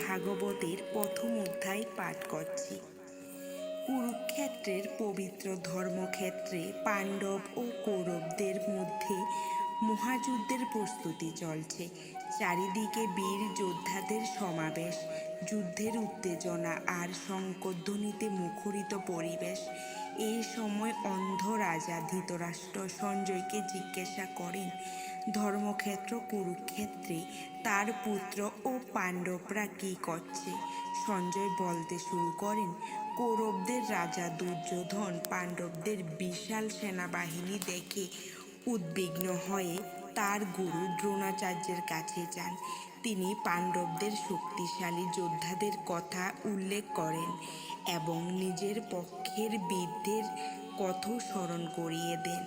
ভাগবতের প্রথম অধ্যায় পাঠ করছি। কুরুক্ষেত্রের পবিত্র ধর্মক্ষেত্রে পাণ্ডব ও কৌরবদের মধ্যে মহাযুদ্ধের প্রস্তুতি চলছে। চারিদিকে বীর যোদ্ধাদের সমাবেশ, যুদ্ধের উত্তেজনা আর শঙ্খধ্বনিতে মুখরিত পরিবেশ। এই সময় অন্ধ রাজা ধৃতরাষ্ট্র সঞ্জয়কে জিজ্ঞাসা করেন, ধর্মক্ষেত্র কুরুক্ষেত্রে তার পুত্র ও পাণ্ডবরা কী করছে? সঞ্জয় বলতে শুরু করেন, কৌরবদের রাজা দুর্যোধন পাণ্ডবদের বিশাল সেনাবাহিনী দেখে উদ্বিগ্ন হয়ে তার গুরু দ্রোণাচার্যের কাছে যান। তিনি পাণ্ডবদের শক্তিশালী যোদ্ধাদের কথা উল্লেখ করেন এবং নিজের পক্ষের বীরদের কথা স্মরণ করিয়ে দেন।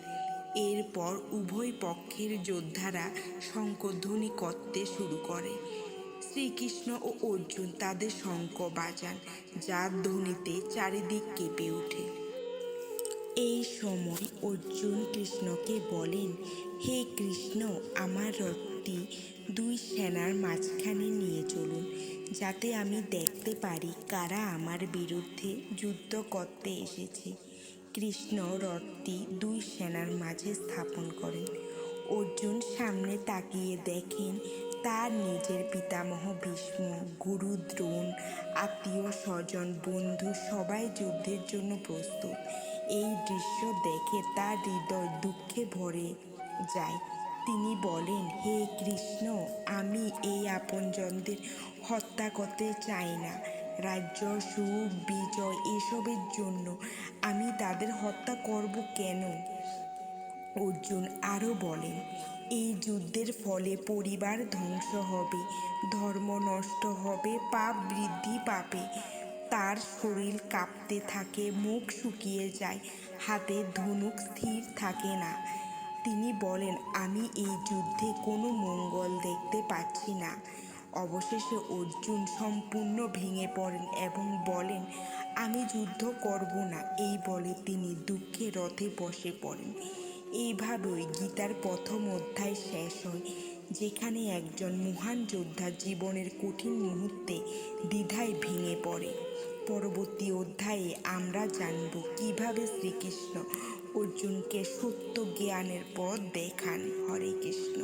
এরপর উভয় পক্ষের যোদ্ধারা শঙ্খধ্বনি করতে শুরু করে। শ্রীকৃষ্ণ ও অর্জুন তাদের শঙ্খ বাজান, যার ধ্বনিতে চারিদিক কেঁপে ওঠে। এই সময় অর্জুন কৃষ্ণকে বলেন, হে কৃষ্ণ, আমার রথটি দুই সেনার মাঝখানে নিয়ে চলুন, যাতে আমি দেখতে পারি কারা আমার বিরুদ্ধে যুদ্ধ করতে এসেছে। কৃষ্ণ রথটি দুই সেনার মাঝে স্থাপন করেন। অর্জুন সামনে তাকিয়ে দেখেন তার নিজের পিতামহ ভীষ্ম, গুরু দ্রোণ, আত্মীয় স্বজন, বন্ধু সবাই যুদ্ধের জন্য প্রস্তুত। এই দৃশ্য দেখে তার হৃদয় দুঃখে ভরে যায়। তিনি বলেন, হে কৃষ্ণ, আমি এই আপনজনদের হত্যা করতে চাই না। রাজ্য, সুখ, বিজয় এসবের জন্য আমি তাদের হত্যা করব কেন? অর্জুন আরও বলেন, এই যুদ্ধের ফলে পরিবার ধ্বংস হবে, ধর্ম নষ্ট হবে, পাপ বৃদ্ধি পাবে। তার শরীর কাঁপতে থাকে, মুখ শুকিয়ে যায়, হাতে ধনুক স্থির থাকে না। তিনি বলেন, আমি এই যুদ্ধে কোনো মঙ্গল দেখতে পাচ্ছি না। অবশেষে অর্জুন সম্পূর্ণ ভেঙে পড়েন এবং বলেন, আমি যুদ্ধ করব না। এই বলে তিনি দুঃখে রথে বসে পড়েন। এইভাবেই গীতার প্রথম অধ্যায় শেষ হয়, যেখানে একজন মহান যোদ্ধা জীবনের কঠিন মুহূর্তে দ্বিধায় ভেঙে পড়ে। পরবর্তী অধ্যায়ে আমরা জানব কিভাবে শ্রীকৃষ্ণ অর্জুনকে সত্য জ্ঞানের পথ দেখান। হরে কৃষ্ণ।